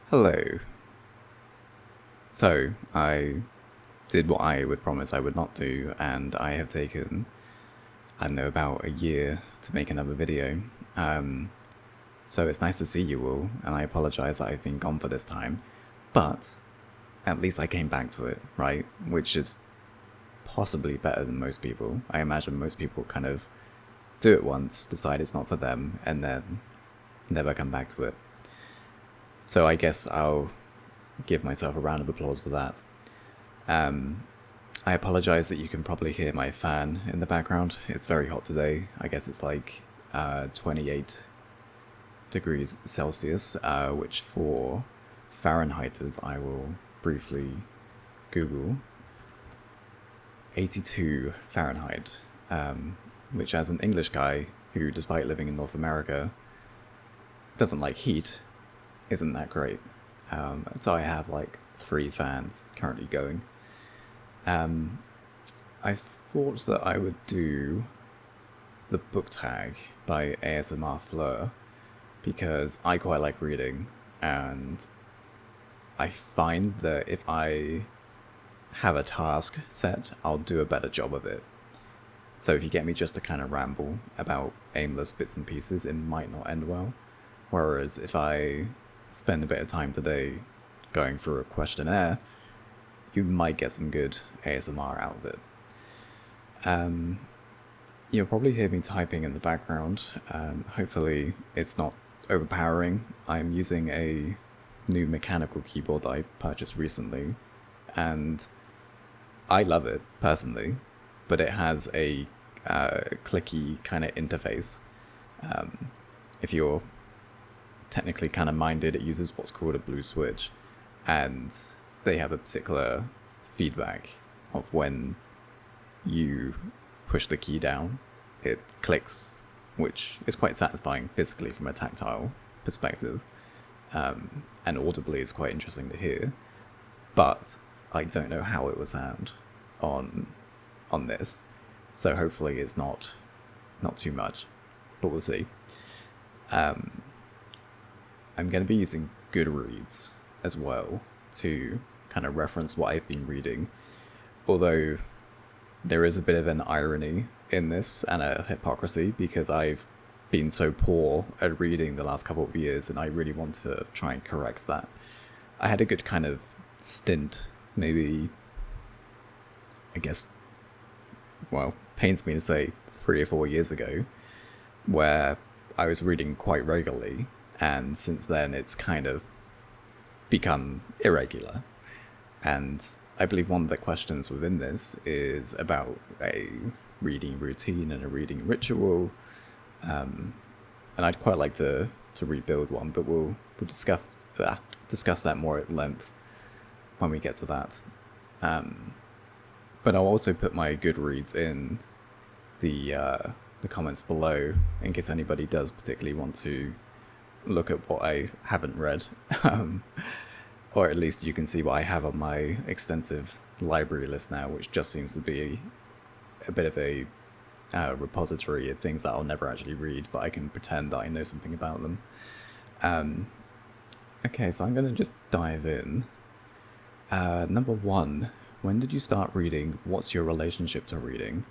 Hello. So, I did what I would promise I would not do, and I have taken, I don't know, about a year to make another video. Um, so it's nice to see you all, and I apologize that I've been gone for this time, but at least I came back to it, right? Which is possibly better than most people. I imagine most people kind of do it once, decide it's not for them, and then never come back to it. So I guess I'll give myself a round of applause for that. Um, I apologize that you can probably hear my fan in the background. It's very hot today. I guess it's like 28 degrees Celsius, which for Fahrenheiters I will briefly Google. 82 Fahrenheit, which as an English guy who, despite living in North America, doesn't like heat, isn't that great. So I have like 3 fans currently going. I thought that I would do the book tag by ASMR Fleur because I quite like reading, and I find that if I have a task set, I'll do a better job of it. So if you get me just to kind of ramble about aimless bits and pieces, it might not end well. Whereas if I spend a bit of time today going through a questionnaire, you might get some good ASMR out of it. You'll probably hear me typing in the background. Hopefully it's not overpowering. I'm using a new mechanical keyboard that I purchased recently, and I love it personally, but it has a clicky kind of interface. If you're technically kind of minded, it uses what's called a blue switch, and they have a particular feedback of when you push the key down, it clicks, which is quite satisfying physically from a tactile perspective, and audibly is quite interesting to hear. But I don't know how it will sound on this, so hopefully it's not too much, but we'll see. I'm going to be using Goodreads as well to kind of reference what I've been reading, although there is a bit of an irony in this and a hypocrisy because I've been so poor at reading the last couple of years, and I really want to try and correct that. I had a good kind of stint, maybe, I guess, well, pains me to say 3 or 4 years ago, where I was reading quite regularly, and since then it's kind of become irregular. And I believe one of the questions within this is about a reading routine and a reading ritual, and I'd quite like to rebuild one, but we'll discuss that more at length when we get to that. But I'll also put my Goodreads in the comments below in case anybody does particularly want to look at what I haven't read, or at least you can see what I have on my extensive library list now, which just seems to be a bit of a repository of things that I'll never actually read, but I can pretend that I know something about them. Okay, so I'm going to just dive in. Number 1, when did you start reading? What's your relationship to reading?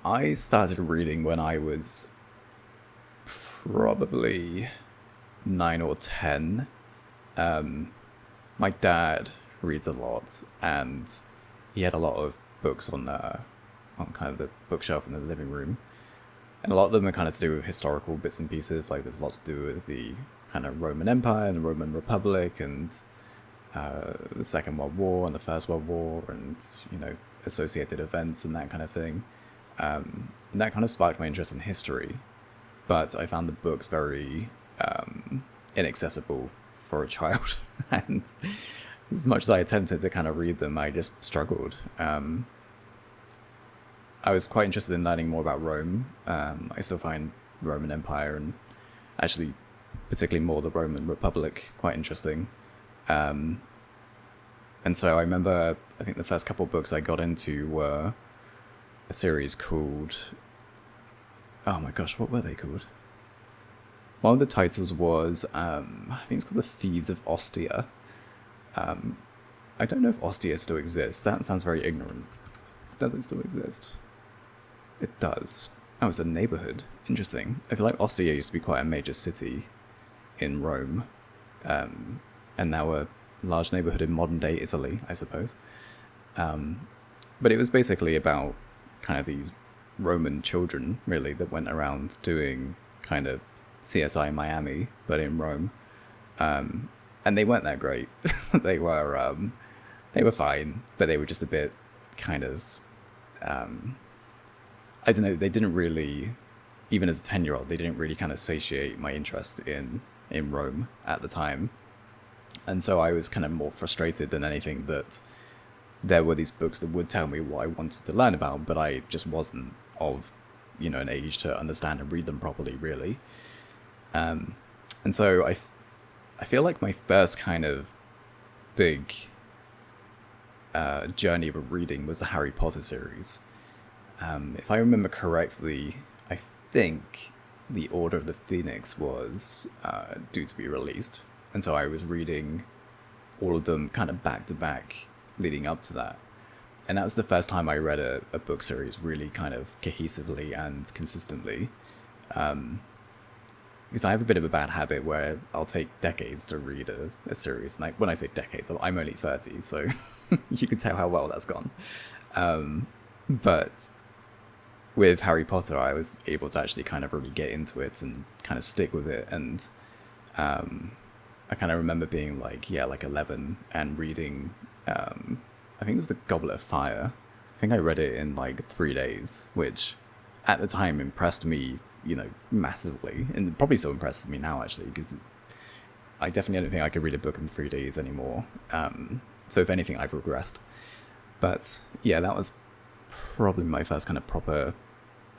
I started reading when I was probably 9 or 10. My dad reads a lot, and he had a lot of books on kind of the bookshelf in the living room, and a lot of them are kind of to do with historical bits and pieces. Like there's lots to do with the kind of Roman Empire and the Roman Republic, and the Second World War and the First World War, and associated events and that kind of thing. And that kind of sparked my interest in history, but I found the books very inaccessible for a child, and as much as I attempted to kind of read them, I just struggled. I was quite interested in learning more about Rome. I still find the Roman Empire, and actually particularly more the Roman Republic, quite interesting. And so I remember, I think the first couple of books I got into were a series called, oh my gosh, what were they called? One of the titles was, I think it's called The Thieves of Ostia. I don't know if Ostia still exists. That sounds very ignorant. Does it still exist? It does. Oh, it's a neighborhood. Interesting. I feel like Ostia used to be quite a major city in Rome, and now a large neighborhood in modern day Italy, I suppose. But it was basically about kind of these Roman children, really, that went around doing kind of CSI Miami, but in Rome. And they weren't that great. they were they were fine, but they were just a bit kind of I don't know. They didn't really, even as a 10-year-old, they didn't really kind of satiate my interest in Rome at the time, and so I was kind of more frustrated than anything that there were these books that would tell me what I wanted to learn about, but I just wasn't of, an age to understand and read them properly, really. And so I feel like my first kind of big journey of reading was the Harry Potter series. If I remember correctly, I think the Order of the Phoenix was due to be released, and so I was reading all of them kind of back to back leading up to that. And that was the first time I read a book series really kind of cohesively and consistently. Because I have a bit of a bad habit where I'll take decades to read a series. And when I say decades, I'm only 30, so you can tell how well that's gone. But with Harry Potter, I was able to actually kind of really get into it and kind of stick with it. And I kind of remember being like 11 and reading, I think it was The Goblet of Fire. I think I read it in like 3 days, which at the time impressed me, massively, and probably still impresses me now, actually, because I definitely don't think I could read a book in 3 days anymore. So if anything, I've regressed. But yeah, that was probably my first kind of proper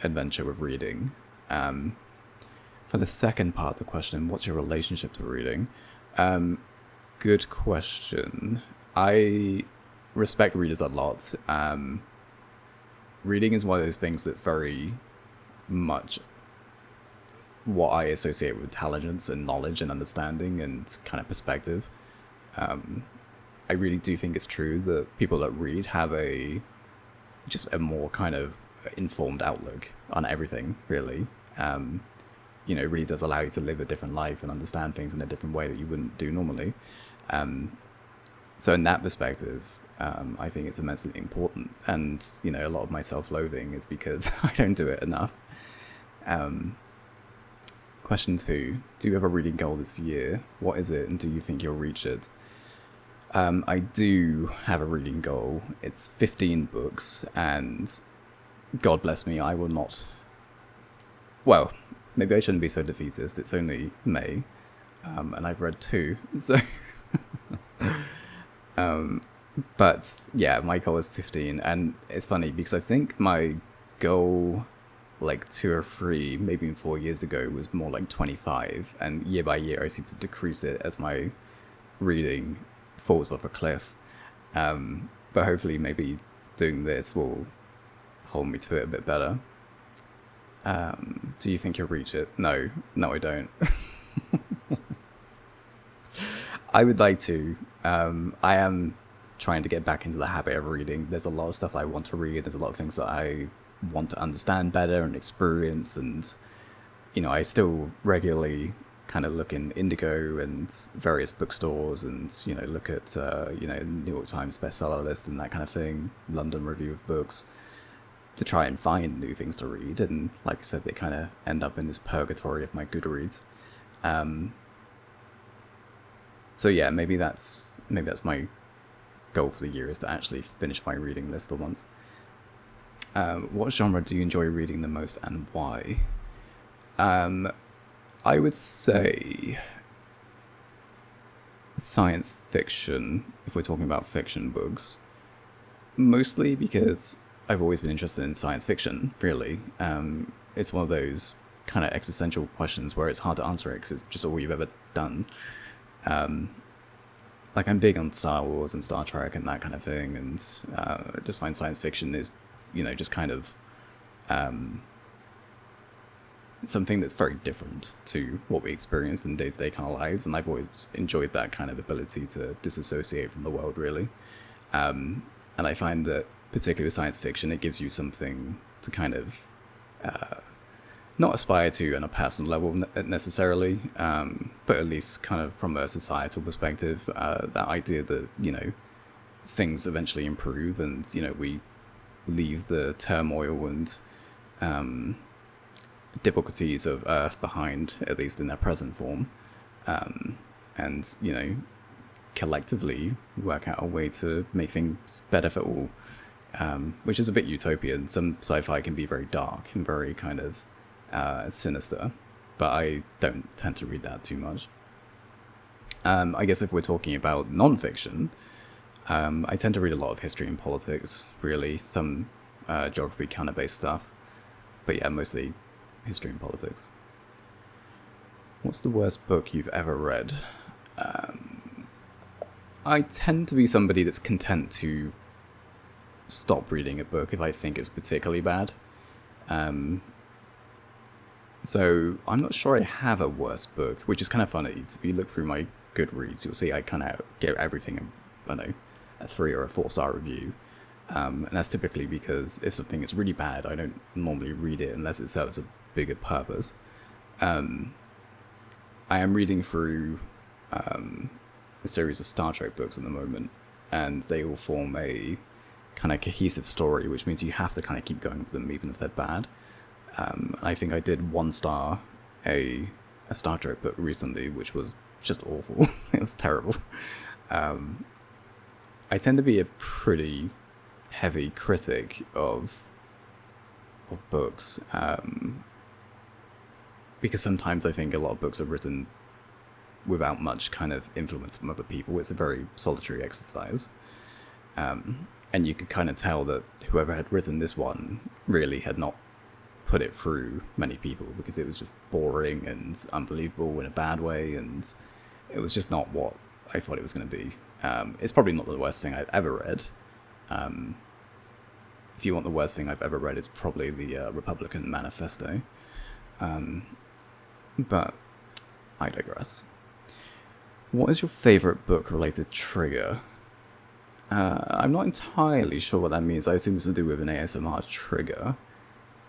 adventure with reading. For the second part of the question, what's your relationship to reading? Good question. I respect readers a lot. Reading is one of those things that's very much what I associate with intelligence and knowledge and understanding and kind of perspective. I really do think it's true that people that read have just a more kind of informed outlook on everything, really. It really does allow you to live a different life and understand things in a different way that you wouldn't do normally. So in that perspective, I think it's immensely important. And, a lot of my self-loathing is because I don't do it enough. Question 2, do you have a reading goal this year? What is it, and do you think you'll reach it? I do have a reading goal. It's 15 books, and God bless me, I will not... Well, maybe I shouldn't be so defeatist. It's only May, and I've read 2, so... But yeah, my goal is 15, and it's funny because I think my goal like 2 or 3, maybe even 4 years ago, was more like 25, and year by year I seem to decrease it as my reading falls off a cliff. But hopefully maybe doing this will hold me to it a bit better. Do you think you'll reach it? No, I don't. I would like to. I am trying to get back into the habit of reading. There's a lot of stuff I want to read. There's a lot of things that I want to understand better and experience. And, I still regularly kind of look in Indigo and various bookstores and, look at, New York Times bestseller list and that kind of thing, London Review of Books, to try and find new things to read. And like I said, they kind of end up in this purgatory of my Goodreads. So yeah, maybe that's my goal for the year, is to actually finish my reading list for once. What genre do you enjoy reading the most, and why? I would say science fiction, if we're talking about fiction books. Mostly because I've always been interested in science fiction, really. It's one of those kind of existential questions where it's hard to answer it because it's just all you've ever done. Like, I'm big on Star Wars and Star Trek and that kind of thing, and I just find science fiction is, just kind of something that's very different to what we experience in day-to-day kind of lives, and I've always enjoyed that kind of ability to disassociate from the world, really. And I find that, particularly with science fiction, it gives you something to kind of not aspire to on a personal level necessarily, but at least kind of from a societal perspective, that idea that, things eventually improve, and, we leave the turmoil and difficulties of Earth behind, at least in their present form, and, collectively work out a way to make things better for all, which is a bit utopian. Some sci-fi can be very dark and very kind of sinister, but I don't tend to read that too much. I guess if we're talking about non-fiction, I tend to read a lot of history and politics, really, some geography kind of based stuff, but yeah, mostly history and politics. What's the worst book you've ever read? I tend to be somebody that's content to stop reading a book if I think it's particularly bad. So I'm not sure I have a worst book, which is kind of funny. So if you look through my Goodreads, you'll see I kind of give everything, I don't know, a 3 or a 4-star review. And that's typically because if something is really bad, I don't normally read it unless it serves a bigger purpose. I am reading through a series of Star Trek books at the moment, and they all form a kind of cohesive story, which means you have to kind of keep going with them even if they're bad. I think I did 1 star a Star Trek book recently, which was just awful. It was terrible. I tend to be a pretty heavy critic of books, because sometimes I think a lot of books are written without much kind of influence from other people. It's a very solitary exercise. And you could kind of tell that whoever had written this one really had not put it through many people, because it was just boring and unbelievable in a bad way, and it was just not what I thought it was going to be. It's probably not the worst thing I've ever read. If you want the worst thing I've ever read, it's probably the Republican Manifesto. But I digress. What is your favourite book-related trigger? I'm not entirely sure what that means. I assume it's to do with an ASMR trigger.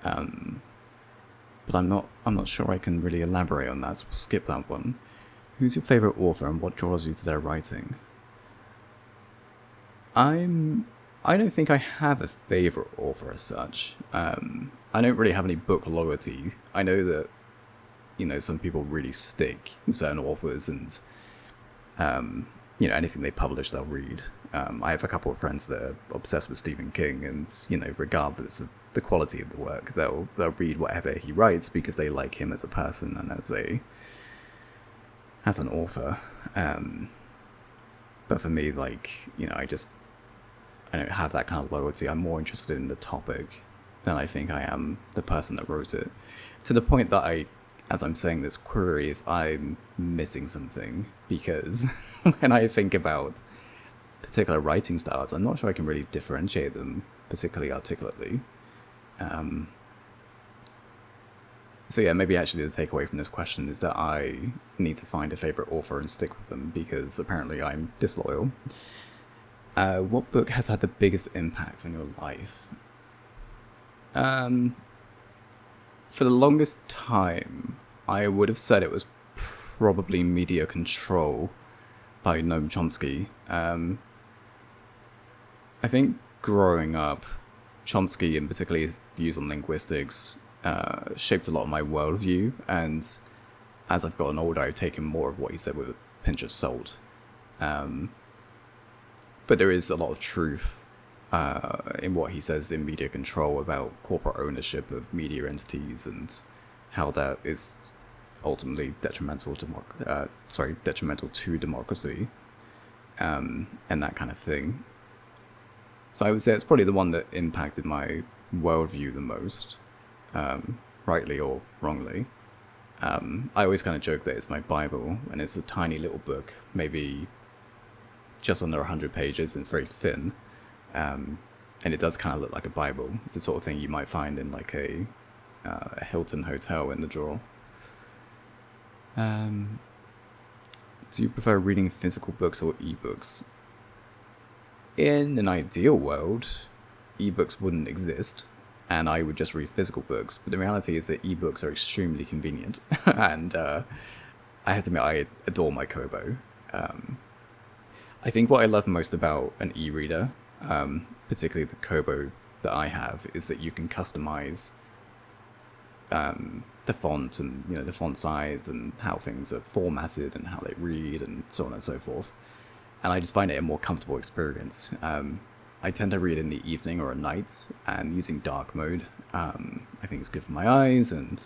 But I'm not sure I can really elaborate on that, so we'll skip that one. Who's your favourite author and what draws you to their writing? I don't think I have a favourite author as such. I don't really have any book loyalty. I know that, some people really stick with certain authors, and anything they publish they'll read. I have a couple of friends that are obsessed with Stephen King, and regardless of the quality of the work, they'll read whatever he writes because they like him as a person and as an author. But for me, I don't have that kind of loyalty. I'm more interested in the topic than I think I am the person that wrote it. To the point that as I'm saying this, query if I'm missing something, because when I think about particular writing styles, I'm not sure I can really differentiate them particularly articulately. So yeah, maybe actually the takeaway from this question is that I need to find a favorite author and stick with them, because apparently I'm disloyal. What book has had the biggest impact on your life? For the longest time, I would have said it was probably Media Control by Noam Chomsky. I think growing up, Chomsky, and particularly his views on linguistics, shaped a lot of my worldview, and as I've gotten older, I've taken more of what he said with a pinch of salt. But there is a lot of truth in what he says in Media Control about corporate ownership of media entities and how that is ultimately detrimental to democracy, and that kind of thing. So I would say it's probably the one that impacted my worldview the most, rightly or wrongly. I always kind of joke that it's my Bible, and it's a tiny little book, maybe just under 100 pages, and it's very thin, and it does kind of look like a Bible. It's the sort of thing you might find in like a a Hilton hotel in the drawer. Um, do you prefer reading physical books or ebooks? In an ideal world, ebooks wouldn't exist, and I would just read physical books. But the reality is that ebooks are extremely convenient, and I have to admit I adore my Kobo. Um, I think what I love most about an e-reader, particularly the Kobo that I have, is that you can customize the font and the font size and how things are formatted and how they read and so on and so forth. And I just find it a more comfortable experience. I tend to read in the evening or at night, and using dark mode, I think it's good for my eyes. And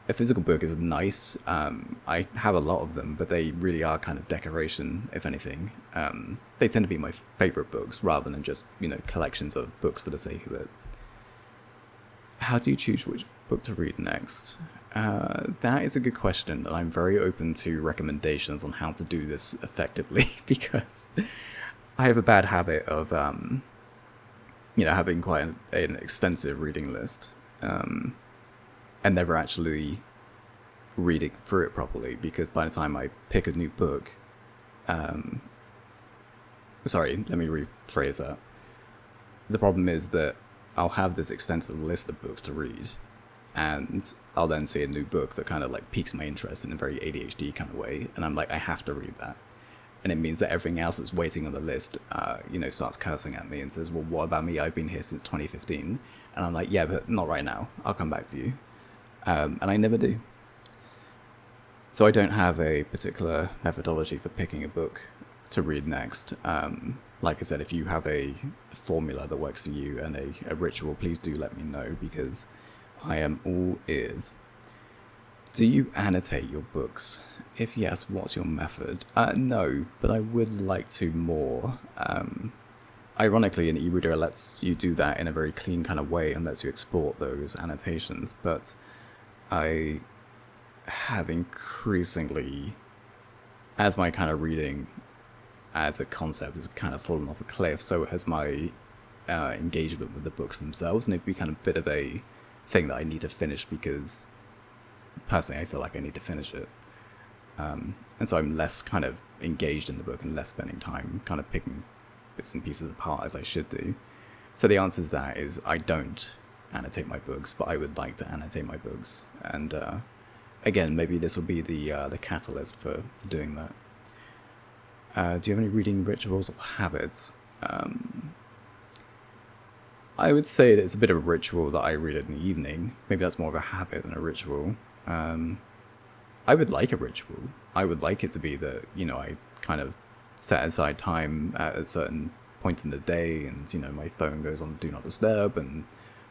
a physical book is nice. I have a lot of them, but they really are kind of decoration, if anything. They tend to be my favorite books rather than just collections of books for the sake of it. How do you choose which book to read next? That is a good question, and I'm very open to recommendations on how to do this effectively because I have a bad habit of, having quite an extensive reading list, and never actually reading through it properly. Because by the time I pick a new book, sorry, let me rephrase that. The problem is that I'll have this extensive list of books to read, and I'll then see a new book that kind of like piques my interest in a very ADHD kind of way, and I'm like, I have to read that. And it means that everything else that's waiting on the list, starts cursing at me and says, well, what about me? I've been here since 2015. And I'm like, yeah, but not right now. I'll come back to you. And I never do. So I don't have a particular methodology for picking a book to read next. Like I said, if you have a formula that works for you and a ritual, please do let me know, because I am all ears. Do you annotate your books? If yes, what's your method? No, but I would like to more. Ironically, an e-reader lets you do that in a very clean kind of way and lets you export those annotations, but I have increasingly, as my kind of reading as a concept has kind of fallen off a cliff, so has my engagement with the books themselves, and it'd be kind of a bit of a thing that I need to finish, because personally I feel like I need to finish it. And so I'm less kind of engaged in the book and less spending time kind of picking bits and pieces apart as I should do. So the answer to that is I don't annotate my books, but I would like to annotate my books. And again, maybe this will be the catalyst for doing that. Do you have any reading rituals or habits? I would say that it's a bit of a ritual that I read in the evening. Maybe that's more of a habit than a ritual. I would like a ritual. I would like it to be that, I kind of set aside time at a certain point in the day, and, my phone goes on Do Not Disturb and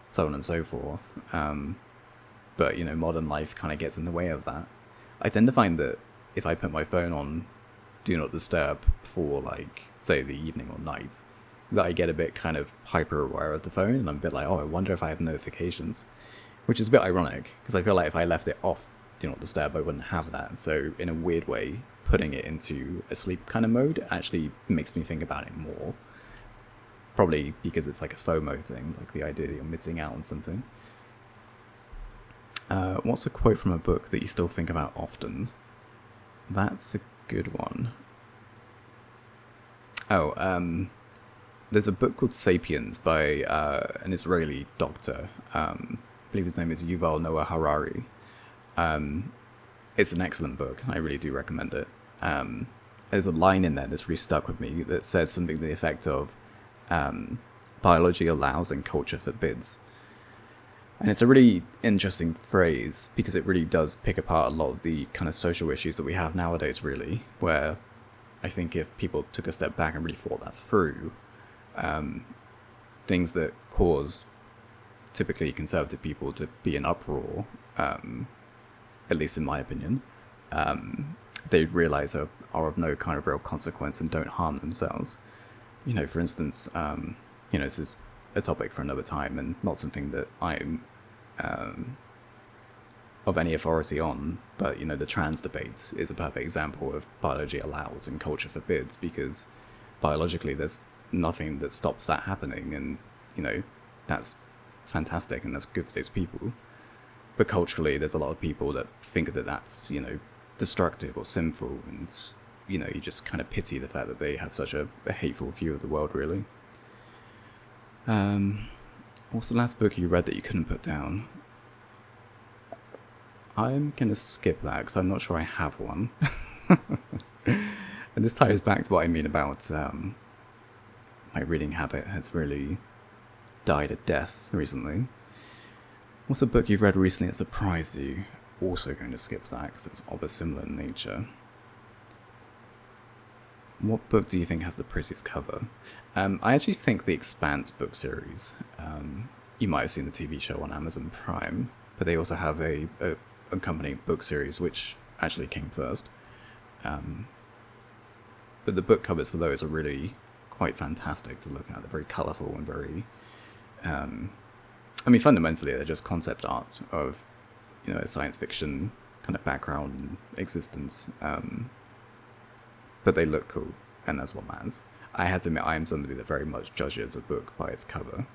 so on and so forth. But, modern life kind of gets in the way of that. I tend to find that if I put my phone on Do Not Disturb for, like, say, the evening or night, that I get a bit kind of hyper aware of the phone, and I'm a bit like, oh, I wonder if I have notifications, which is a bit ironic, because I feel like if I left it off Do Not Disturb, I wouldn't have that. So in a weird way, putting it into a sleep kind of mode actually makes me think about it more. Probably because it's like a FOMO thing, like the idea that you're missing out on something. What's a quote from a book that you still think about often? That's a good one. Oh, there's a book called Sapiens by an Israeli doctor. I believe his name is Yuval Noah Harari. It's an excellent book. I really do recommend it. There's a line in there that's really stuck with me that says something to the effect of, biology allows and culture forbids. And it's a really interesting phrase, because it really does pick apart a lot of the kind of social issues that we have nowadays, really, where I think if people took a step back and really thought that through, things that cause typically conservative people to be in uproar, at least in my opinion, they realize are of no kind of real consequence and don't harm themselves. For instance, this is a topic for another time and not something that I'm of any authority on, but, the trans debate is a perfect example of biology allows and culture forbids, because biologically there's nothing that stops that happening, and, that's fantastic and that's good for those people. But culturally, there's a lot of people that think that that's, destructive or sinful, and, you just kind of pity the fact that they have such a hateful view of the world, really. What's the last book you read that you couldn't put down? I'm going to skip that because I'm not sure I have one. And this ties back to what I mean about my reading habit has really died a death recently. What's a book you've read recently that surprised you? Also going to skip that because it's of a similar nature. What book do you think has the prettiest cover? I actually think the Expanse book series. You might have seen the TV show on Amazon Prime, but they also have a accompanying book series which actually came first. But the book covers for those are really quite fantastic to look at. They're very colourful and very... fundamentally they're just concept art of, a science fiction kind of background and existence. But they look cool, and that's what matters. I have to admit, I am somebody that very much judges a book by its cover,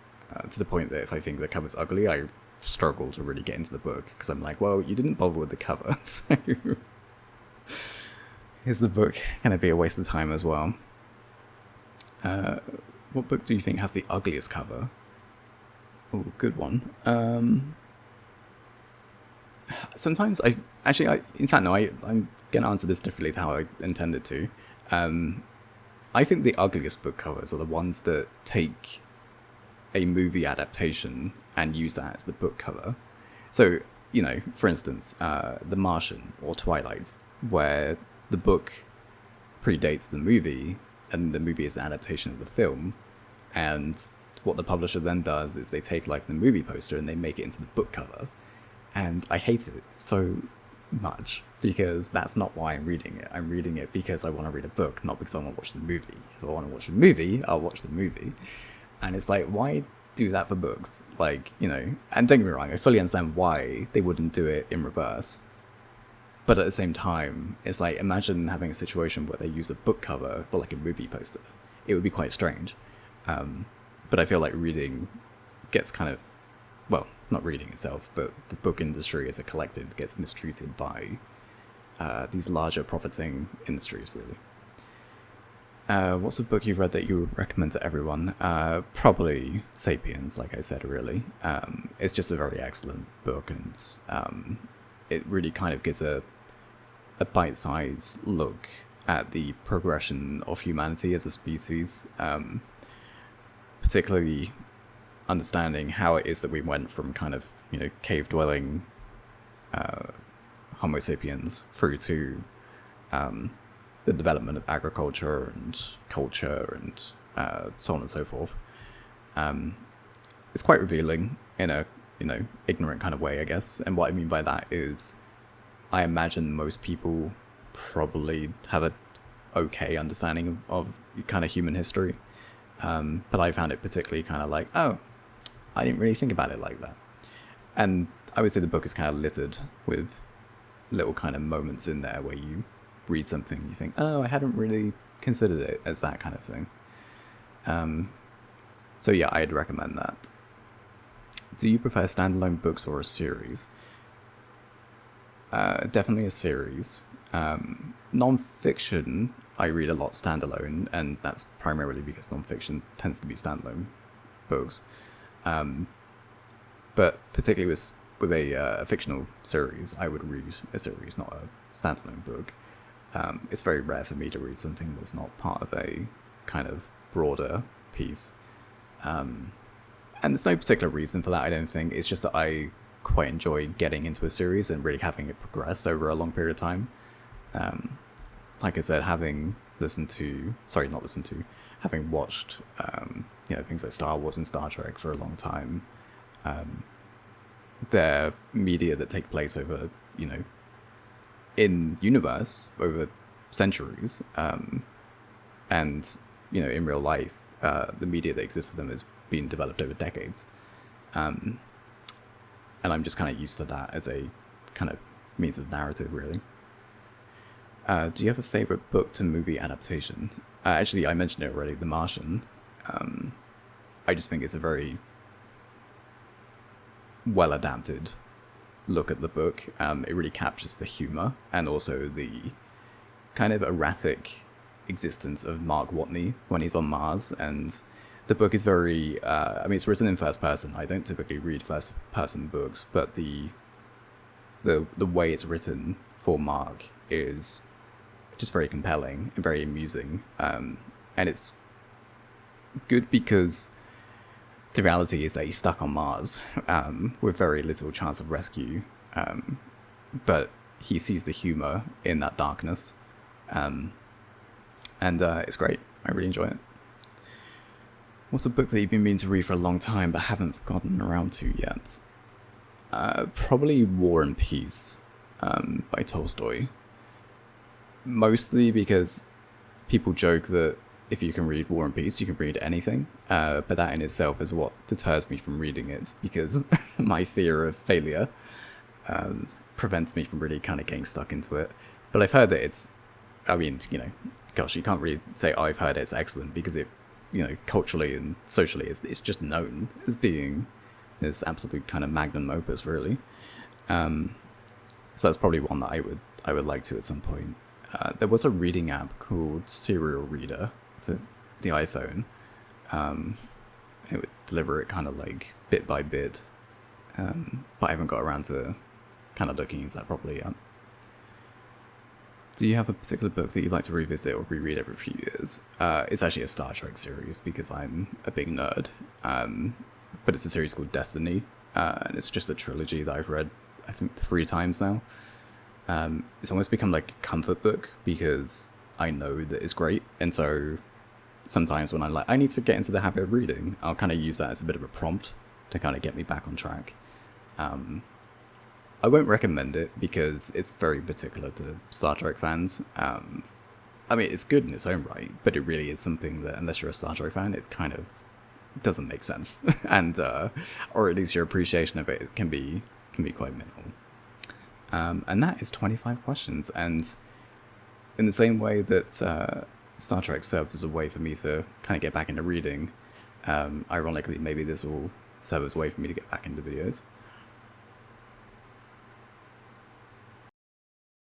to the point that if I think the cover's ugly, I struggle to really get into the book, because I'm like, well, you didn't bother with the cover, so is the book going to be a waste of time as well? What book do you think has the ugliest cover? Oh, good one. Sometimes I'm going to answer this differently to how I intended to. I think the ugliest book covers are the ones that take a movie adaptation and use that as the book cover. So, for instance, The Martian or Twilight, where the book predates the movie and the movie is the adaptation of the film, and what the publisher then does is they take like the movie poster and they make it into the book cover. And I hate it so much because that's not why I'm reading it. I'm reading it because I want to read a book, not because I want to watch the movie. If I want to watch the movie, I'll watch the movie. And it's like, why do that for books? Like, and don't get me wrong, I fully understand why they wouldn't do it in reverse. But at the same time, it's like, imagine having a situation where they use the book cover for like a movie poster. It would be quite strange. But I feel like reading gets kind of, well, not reading itself, but the book industry as a collective gets mistreated by these larger profiting industries, really. What's a book you've read that you would recommend to everyone? Probably Sapiens, like I said, really. It's just a very excellent book, and it really kind of gives a bite-sized look at the progression of humanity as a species, particularly understanding how it is that we went from kind of, cave-dwelling Homo sapiens through to the development of agriculture and culture and so on and so forth. It's quite revealing in a, ignorant kind of way, I guess. And what I mean by that is I imagine most people probably have a okay understanding of kind of human history. But I found it particularly kind of like, oh, I didn't really think about it like that. And I would say the book is kind of littered with little kind of moments in there where you read something and you think, oh, I hadn't really considered it as that kind of thing. So yeah, I'd recommend that. Do you prefer standalone books or a series? Definitely a series. Non-fiction, I read a lot standalone, and that's primarily because non-fiction tends to be standalone books. But particularly with a fictional series, I would read a series, not a standalone book. It's very rare for me to read something that's not part of a kind of broader piece. And there's no particular reason for that, I don't think. It's just that I quite enjoy getting into a series and really having it progress over a long period of time. Like I said, having watched, things like Star Wars and Star Trek for a long time, they're media that take place over, in universe over centuries, and, in real life, the media that exists for them has been developed over decades. And I'm just kind of used to that as a kind of means of narrative, really. Do you have a favorite book to movie adaptation? Actually, I mentioned it already, The Martian. I just think it's a very well adapted look at the book. It really captures the humor and also the kind of erratic existence of Mark Watney when he's on Mars. And the book is very, I mean, it's written in first person. I don't typically read first person books, but the way it's written for Mark is just very compelling and very amusing. And it's good because the reality is that he's stuck on Mars with very little chance of rescue. But he sees the humor in that darkness. And it's great. I really enjoy it. What's a book that you've been meaning to read for a long time but haven't gotten around to yet? Probably War and Peace by Tolstoy. Mostly because people joke that if you can read War and Peace, you can read anything. But that in itself is what deters me from reading it, because my fear of failure prevents me from really kind of getting stuck into it. But I've heard that it's, I mean, you know, gosh, you can't really say I've heard it's excellent, because it, you know, culturally and socially, it's just known as being this absolute kind of magnum opus, really. So that's probably one that I would like to at some point. There was a reading app called Serial Reader for the iPhone. It would deliver it kind of like bit by bit, but I haven't got around to kind of looking into that properly yet. Do you have a particular book that you'd like to revisit or reread every few years? It's actually a Star Trek series, because I'm a big nerd. But it's a series called Destiny, and it's just a trilogy that I've read, I think, 3 times now. It's almost become like a comfort book, because I know that it's great, and so sometimes when I'm like, I need to get into the habit of reading, I'll kind of use that as a bit of a prompt to kind of get me back on track. I won't recommend it because it's very particular to Star Trek fans. I mean, it's good in its own right, but it really is something that, unless you're a Star Trek fan, it kind of doesn't make sense, and or at least your appreciation of it can be quite minimal. And that is 25 questions, and in the same way that Star Trek serves as a way for me to kind of get back into reading, ironically, maybe this will serve as a way for me to get back into videos.